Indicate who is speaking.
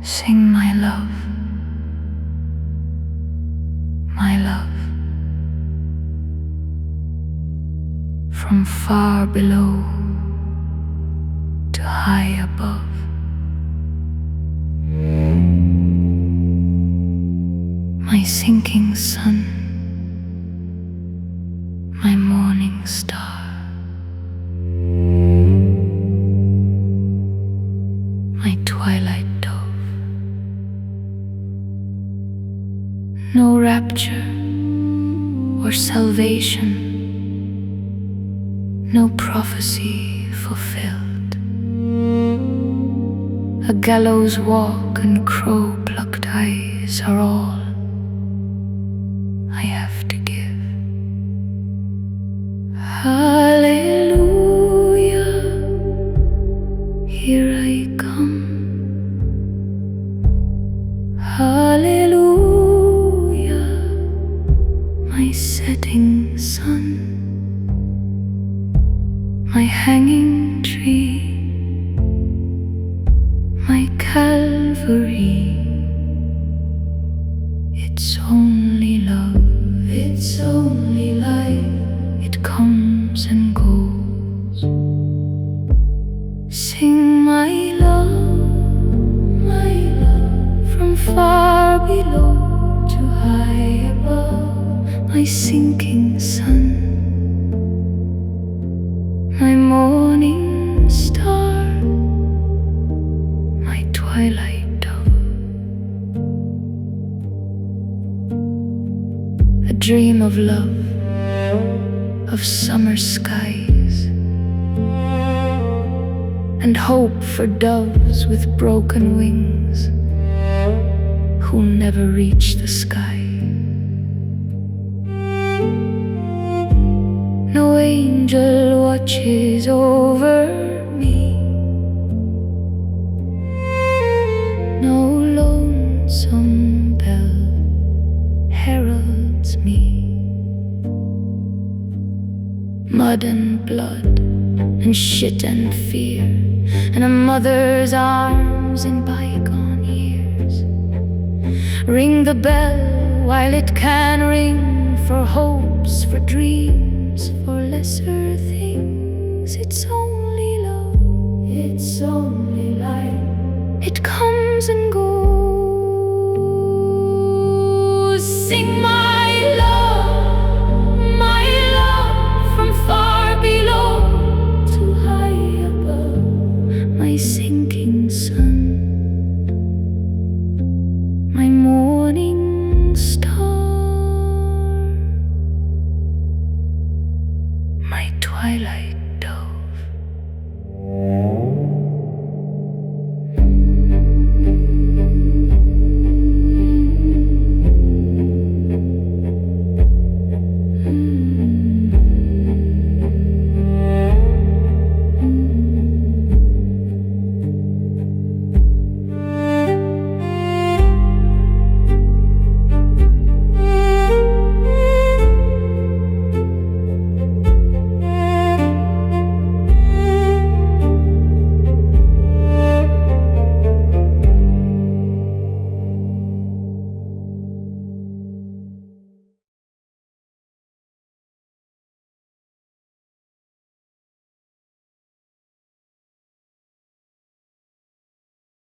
Speaker 1: Sing my love, my love, from far below to high above. My sinking sun, my morning star, my twilight dove. No rapture or salvation, no prophecy fulfilled. A gallows walk and crow-plucked eyes are all I have to give. Hallelujah, here I come. Hallelujah, my setting sun, my hanging tree, my calvary. It's only love, it's only life, it comes and goes. Sing my love, from far below to high above. My sinking sun, my morning star, my twilight dove. A dream of love, of summer skies, and hope for doves with broken wings who never reach the sky. No angel watches over me, no lonesome bell heralds me. Mud and blood and shit and fear, and a mother's arms in bygone years. Ring the bell while it can ring, for hopes, for dreams, for lesser things. It's only love, it's only life, it comes and goes. Sing my